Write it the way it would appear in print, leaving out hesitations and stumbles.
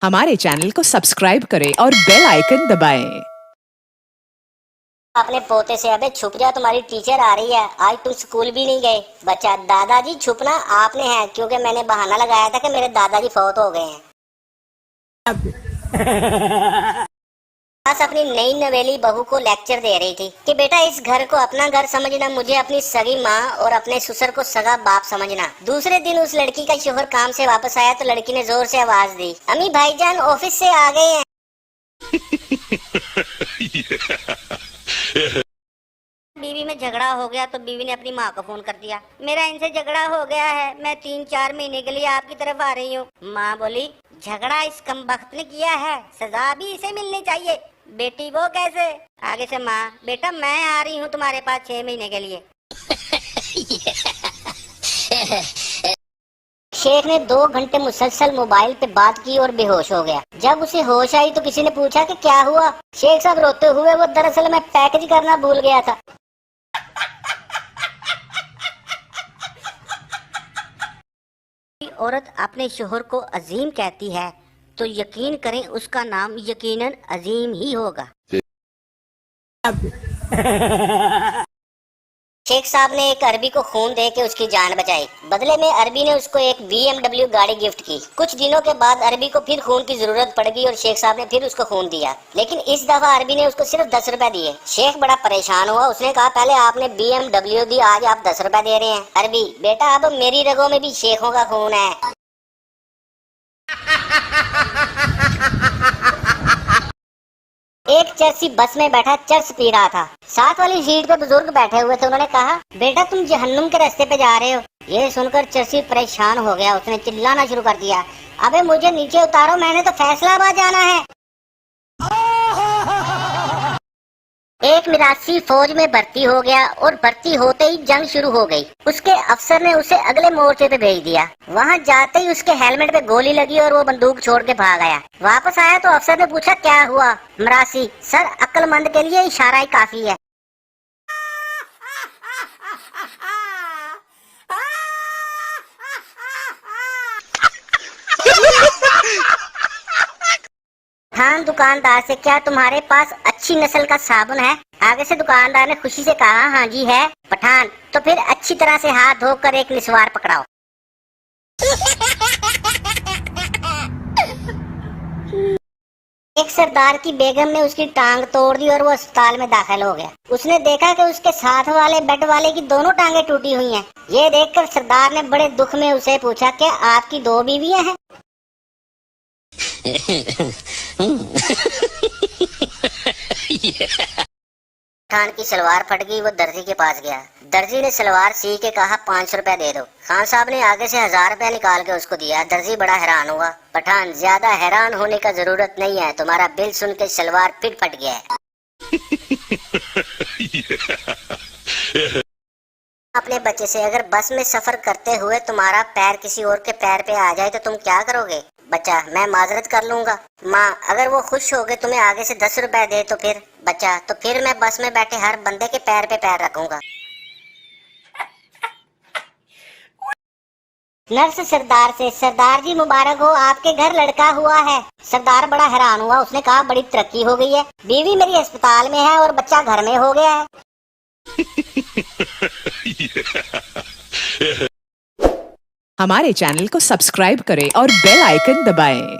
हमारे चैनल को सब्सक्राइब करें और बेल आइकन दबाएं। अपने पोते से, अबे छुप जा, तुम्हारी टीचर आ रही है, आज तुम स्कूल भी नहीं गए। बच्चा, दादाजी छुपना आपने है, क्योंकि मैंने बहाना लगाया था कि मेरे दादाजी फौत हो गए हैं। बस अपनी नई नवेली बहू को लेक्चर दे रही थी कि बेटा इस घर को अपना घर समझना, मुझे अपनी सगी माँ और अपने ससुर को सगा बाप समझना। दूसरे दिन उस लड़की का शोहर काम से वापस आया तो लड़की ने जोर से आवाज दी, अम्मी भाईजान ऑफिस से आ गए हैं। बीवी में झगड़ा हो गया तो बीवी ने अपनी माँ को फोन कर दिया, मेरा इनसे झगड़ा हो गया है, मैं 3-4 महीने के लिए आपकी तरफ आ रही हूँ। माँ बोली, झगड़ा इस कमबख्त ने किया है, सजा भी इसे मिलनी चाहिए। बेटी, वो कैसे? आगे से माँ, बेटा मैं आ रही हूँ तुम्हारे पास 6 महीने के लिए। शेख ने 2 घंटे मुसलसल मोबाइल पे बात की और बेहोश हो गया। जब उसे होश आई तो किसी ने पूछा कि क्या हुआ। शेख साहब रोते हुए, वो दरअसल मैं पैकेज करना भूल गया था। औरत अपने शोहर को अजीम कहती है तो यकीन करें उसका नाम यकीनन अजीम ही होगा। शेख साहब ने एक अरबी को खून दे के उसकी जान बचाई। बदले में अरबी ने उसको एक BMW गाड़ी गिफ्ट की। कुछ दिनों के बाद अरबी को फिर खून की जरूरत पड़ गई और शेख साहब ने फिर उसको खून दिया, लेकिन इस दफा अरबी ने उसको सिर्फ 10 रुपए दिए। शेख बड़ा परेशान हुआ, उसने कहा पहले आपने BMW दी, आज आप 10 रुपए दे रहे हैं। अरबी, बेटा अब मेरी रगों में भी शेखों का खून है। एक चर्सी बस में बैठा चर्च पी रहा था। साथ वाली सीट पे बुजुर्ग बैठे हुए थे। उन्होंने कहा, बेटा तुम जहन्नुम के रास्ते पे जा रहे हो। ये सुनकर चर्सी परेशान हो गया, उसने चिल्लाना शुरू कर दिया, अबे मुझे नीचे उतारो, मैंने तो फैसलाबाद जाना है। एक मिरासी फौज में भर्ती हो गया और भर्ती होते ही जंग शुरू हो गई। उसके अफसर ने उसे अगले मोर्चे पे भेज दिया। वहां जाते ही उसके हेलमेट पे गोली लगी और वो बंदूक छोड़ के भाग आया। वापस आया तो अफसर ने पूछा, क्या हुआ? मिरासी, सर अक्लमंद के लिए इशारा ही काफी है। हाँ दुकानदार से, क्या तुम्हारे पास अच्छी नस्ल का साबुन है? आगे से दुकानदार ने खुशी से कहा, हाँ जी है। पठान, तो फिर अच्छी तरह से हाथ धोकर एक निस्वार पकड़ाओ। एक सरदार की बेगम ने उसकी टांग तोड़ दी और वो अस्पताल में दाखिल हो गया। उसने देखा कि उसके साथ वाले बेड वाले की दोनों टांगे टूटी हुई हैं। ये देखकर सरदार ने बड़े दुख में उसे पूछा, क्या आपकी 2 बीवियां हैं? खान की सलवार फट गई, वो दर्जी के पास गया। दर्जी ने सलवार सी के कहा, 500 रुपए दे दो। खान साहब ने आगे से 1000 रुपए निकाल के उसको दिया। दर्जी बड़ा हैरान हुआ। पठान, ज्यादा हैरान होने का जरूरत नहीं है, तुम्हारा बिल सुन के सलवार फिर फट गया है। अपने बच्चे से, अगर बस में सफर करते हुए तुम्हारा पैर किसी और के पैर पे आ जाए तो तुम क्या करोगे? बच्चा, मैं माजरत कर लूंगा। माँ, अगर वो खुश हो गए तुम्हें आगे से 10 रुपए दे तो फिर? बच्चा, तो फिर मैं बस में बैठे हर बंदे के पैर पे पैर रखूंगा। नर्स सरदार से, सरदार जी मुबारक हो, आपके घर लड़का हुआ है। सरदार बड़ा हैरान हुआ, उसने कहा, बड़ी तरक्की हो गई है, बीवी मेरी अस्पताल में है और बच्चा घर में हो गया है। हमारे चैनल को सब्सक्राइब करें और बेल आइकन दबाएं।